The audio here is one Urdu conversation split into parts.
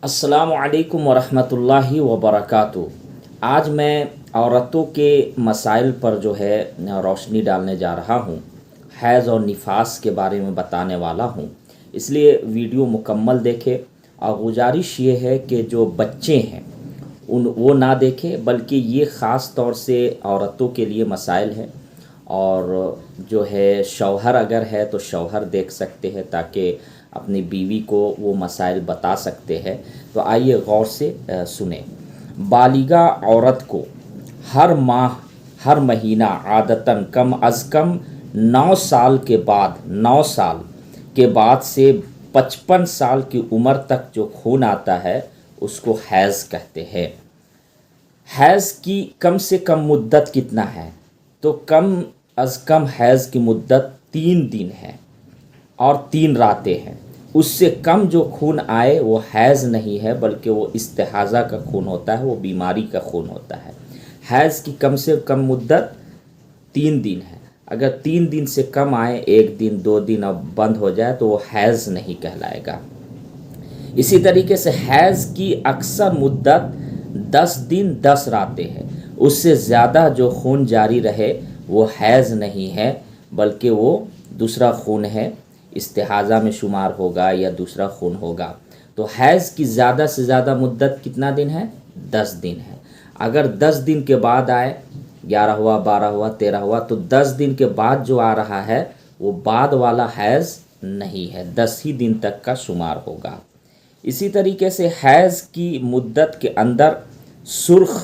السلام علیکم ورحمۃ اللہ وبرکاتہ۔ آج میں عورتوں کے مسائل پر جو ہے روشنی ڈالنے جا رہا ہوں، حیض اور نفاس کے بارے میں بتانے والا ہوں، اس لیے ویڈیو مکمل دیکھیں۔ اور گزارش یہ ہے کہ جو بچے ہیں وہ نہ دیکھیں، بلکہ یہ خاص طور سے عورتوں کے لیے مسائل ہیں، اور جو ہے شوہر اگر ہے تو شوہر دیکھ سکتے ہیں تاکہ اپنی بیوی کو وہ مسائل بتا سکتے ہیں۔ تو آئیے غور سے سنیں۔ بالغہ عورت کو ہر ماہ ہر مہینہ عادتاً کم از کم 9 سال کے بعد سے 55 سال کی عمر تک جو خون آتا ہے اس کو حیض کہتے ہیں۔ حیض کی کم سے کم مدت کتنا ہے؟ تو کم از کم حیض کی مدت 3 دن ہے اور 3 راتیں ہیں۔ اس سے کم جو خون آئے وہ حیض نہیں ہے، بلکہ وہ استحاضہ کا خون ہوتا ہے، وہ بیماری کا خون ہوتا ہے۔ حیض کی کم سے کم مدت 3 دن ہے۔ اگر 3 دن سے کم آئے، 1 دن 2 دن اب بند ہو جائے تو وہ حیض نہیں کہلائے گا۔ اسی طریقے سے حیض کی اکثر مدت 10 دن 10 راتیں ہے۔ اس سے زیادہ جو خون جاری رہے وہ حیض نہیں ہے، بلکہ وہ دوسرا خون ہے، استحاضہ میں شمار ہوگا یا دوسرا خون ہوگا۔ تو حیض کی زیادہ سے زیادہ مدت کتنا دن ہے؟ 10 دن ہے۔ اگر 10 دن کے بعد آئے، 11 ہوا، 12 ہوا، 13 ہوا، تو 10 دن کے بعد جو آ رہا ہے وہ بعد والا حیض نہیں ہے، 10 ہی دن تک کا شمار ہوگا۔ اسی طریقے سے حیض کی مدت کے اندر سرخ،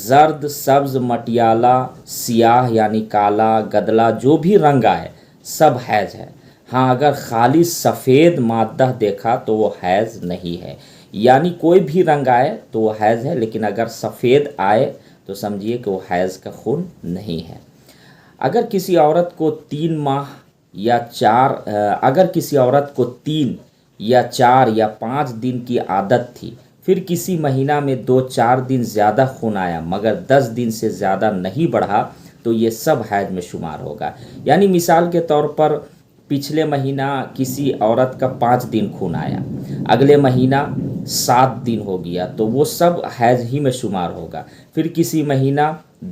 زرد، سبز، مٹیالہ، سیاہ یعنی کالا، گدلا، جو بھی رنگ آئے سب حیض ہے۔ ہاں، اگر خالی سفید مادہ دیکھا تو وہ حیض نہیں ہے، یعنی کوئی بھی رنگ آئے تو وہ حیض ہے، لیکن اگر سفید آئے تو سمجھیے کہ وہ حیض کا خون نہیں ہے۔ اگر کسی عورت کو 3 یا 4 یا 5 دن کی عادت تھی، پھر کسی مہینہ میں 2-4 دن زیادہ خون آیا مگر 10 دن سے زیادہ نہیں بڑھا، تو یہ سب حیض میں شمار ہوگا۔ یعنی مثال کے طور پر پچھلے مہینہ کسی عورت کا 5 دن خون آیا، اگلے مہینہ 7 دن ہو گیا، تو وہ سب حیض ہی میں شمار ہوگا۔ پھر کسی مہینہ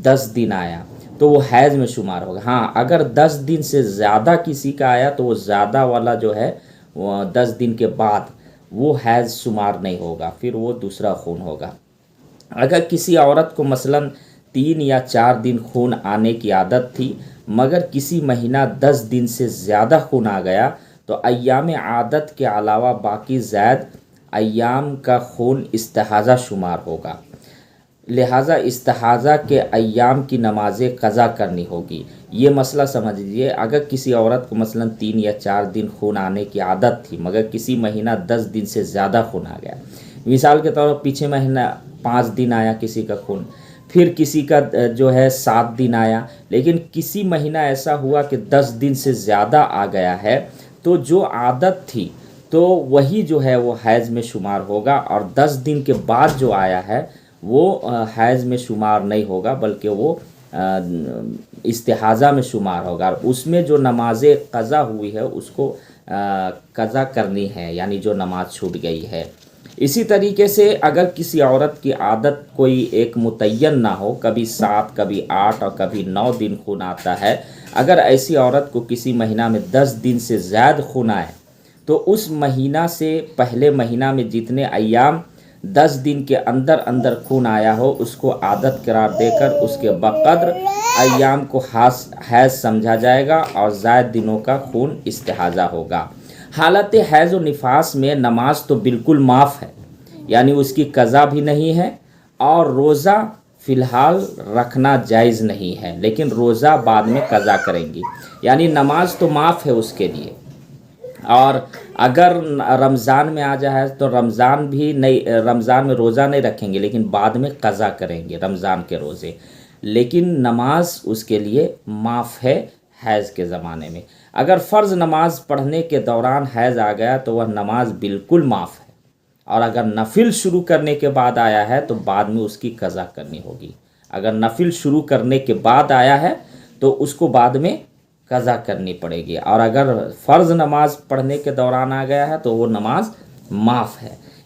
10 دن آیا تو وہ حیض میں شمار ہوگا۔ ہاں، اگر 10 دن سے زیادہ کسی کا آیا تو وہ زیادہ والا جو ہے 10 دن کے بعد وہ حیض شمار نہیں ہوگا، پھر وہ دوسرا خون ہوگا۔ اگر کسی عورت کو مثلاً 3 یا 4 دن خون آنے کی عادت تھی مگر کسی مہینہ 10 دن سے زیادہ خون آ گیا، تو ایام عادت کے علاوہ باقی زائد ایام کا خون استحاضہ شمار ہوگا، لہٰذا استحاضہ کے ایام کی نمازیں قضا کرنی ہوگی۔ یہ مسئلہ سمجھ لیجیے، اگر کسی عورت کو مثلاً 3 یا 4 دن خون آنے کی عادت تھی مگر کسی مہینہ 10 دن سے زیادہ خون آ گیا، مثال کے طور پر پیچھے مہینہ 5 دن آیا کسی کا خون، پھر کسی کا جو ہے 7 دن آیا، لیکن کسی مہینہ ایسا ہوا کہ 10 دن سے زیادہ آ گیا ہے، تو جو عادت تھی تو وہی جو ہے وہ حیض میں شمار ہوگا، اور 10 دن کے بعد جو آیا ہے وہ حیض میں شمار نہیں ہوگا، بلکہ وہ استحاضہ میں شمار ہوگا، اور اس میں جو نماز قضا ہوئی ہے اس کو قضا کرنی ہے، یعنی جو نماز چھوٹ گئی ہے۔ اسی طریقے سے اگر کسی عورت کی عادت کوئی ایک متعین نہ ہو، کبھی 7، کبھی 8 اور کبھی 9 دن خون آتا ہے، اگر ایسی عورت کو کسی مہینہ میں 10 دن سے زیادہ خون آئے تو اس مہینہ سے پہلے مہینہ میں جتنے ایام 10 دن کے اندر اندر خون آیا ہو اس کو عادت قرار دے کر اس کے بقدر ایام کو حیض سمجھا جائے گا، اور زائد دنوں کا خون استحاضہ ہوگا۔ حالت حیض و نفاس میں نماز تو بالکل معاف ہے، یعنی اس کی قضا بھی نہیں ہے، اور روزہ فی الحال رکھنا جائز نہیں ہے، لیکن روزہ بعد میں قضا کریں گی، یعنی نماز تو معاف ہے اس کے لیے۔ اور اگر رمضان میں آ جائے تو رمضان میں روزہ نہیں رکھیں گے، لیکن بعد میں قضا کریں گے رمضان کے روزے، لیکن نماز اس کے لیے معاف ہے حیض کے زمانے میں۔ اگر فرض نماز پڑھنے کے دوران حیض آ گیا تو وہ نماز بالکل معاف ہے، اور اگر نفل شروع کرنے کے بعد آیا ہے تو بعد میں اس کی قضا کرنی ہوگی۔ اگر نفل شروع کرنے کے بعد آیا ہے تو اس کو بعد میں قضا کرنی پڑے گی، اور اگر فرض نماز پڑھنے کے دوران آ گیا ہے تو وہ نماز معاف ہے۔